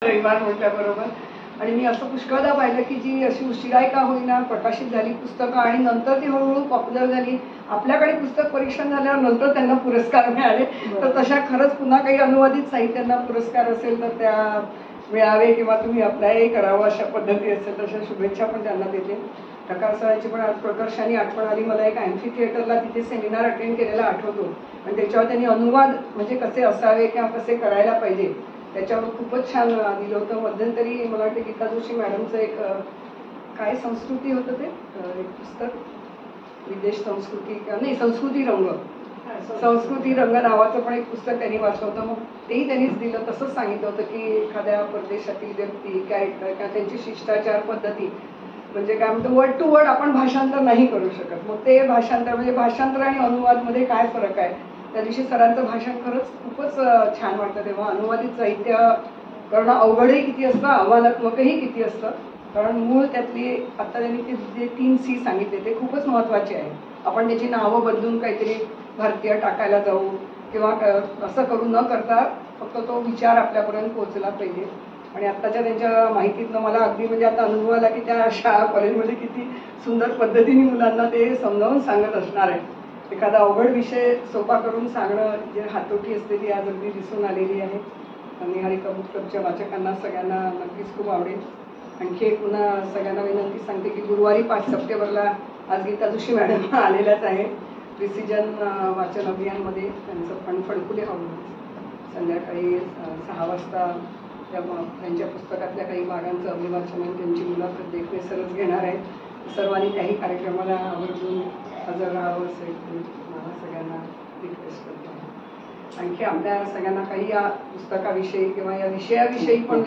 रविवार म्हटल्याबरोबर. आणि मी असं पुष्कळदा पाहिलं की जी अशी उशिराय का होईना प्रकाशित झाली पुस्तकं आणि नंतर ती हळूहळू पॉप्युलर झाली. आपल्याकडे पुस्तक परीक्षण झाल्यावर नंतर त्यांना पुरस्कार मिळाले. तर तशा खरंच पुन्हा काही अनुवादित साहित्यांना पुरस्कार असेल तर त्या मिळावे किंवा तुम्ही अप्लायही करावं अशा पद्धती असेल तशा शुभेच्छा पण त्यांना देते. ठकार सरांची पण आज प्रकर्षाने आठवण आली. मला एक ॲम्फी थिएटरला तिथे सेमिनार अटेंड केलेला आठवतो आणि त्याच्यावर त्यांनी अनुवाद म्हणजे कसे असावे किंवा कसे करायला पाहिजे त्याच्यावर खूपच छान दिलं होतं. मध्यंतरी मला वाटतं गीता जोशी मॅडमचं एक काय संस्कृती होतं ते एक पुस्तक विदेश संस्कृती नाही संस्कृती रंग नावाचं पण एक पुस्तक त्यांनी वाचलं होतं. मग तेही त्यांनीच दिलं. तसंच सांगितलं होतं की एखाद्या परदेशातील व्यक्ती कॅरेक्टर किंवा त्यांची शिष्टाचार पद्धती म्हणजे काय म्हणतो वर्ड टू वर्ड आपण भाषांतर नाही करू शकत. मग ते भाषांतर म्हणजे भाषांतर आणि अनुवादमध्ये काय फरक आहे. त्या दिवशी सरांचं भाषण खरंच खूपच छान वाटतं. तेव्हा अनुवादित साहित्य करणं अवघडही किती असतं आव्हानात्मकही किती असतं. कारण मूळ त्यातली आता त्यांनी ते जे 3 C सांगितले ते खूपच महत्त्वाचे आहे. आपण त्याची नावं बदलून काहीतरी भारतीय टाकायला जाऊ किंवा असं करू न करता फक्त तो विचार आपल्यापर्यंत पोहोचला पाहिजे. आणि आत्ताच्या त्यांच्या माहितीतनं मला अगदी म्हणजे आता अनुभव आला की त्या शाळा कॉलेजमध्ये किती सुंदर पद्धतीने मुलांना ते समजावून सांगत असणार आहे. एखादा अवघड विषय सोपा करून सांगणं जे हातोटी असते ती आज अगदी दिसून आलेली आहे. निहारिका बुक क्लबच्या वाचकांना सगळ्यांना नक्कीच खूप आवडेल. आणखी एक पुन्हा सगळ्यांना विनंती सांगते की गुरुवारी 5 सप्टेंबरला आज गीता जोशी मॅडम आलेल्याच आहे. प्रिसिजन वाचन अभियानमध्ये त्यांचं फणकुले हॉल संध्याकाळी 6 वाजता त्यांच्या पुस्तकातल्या काही भागांचं अभिवाचन आणि त्यांची मुलाखत देखणे सरच घेणार आहे. सर्वांनी त्याही कार्यक्रमाला आवर्जून हजर राहावं असेल मला सगळ्यांना रिक्वेस्ट करतो. आणखी आपल्या सगळ्यांना काही या पुस्तकाविषयी किंवा या विषयाविषयी पण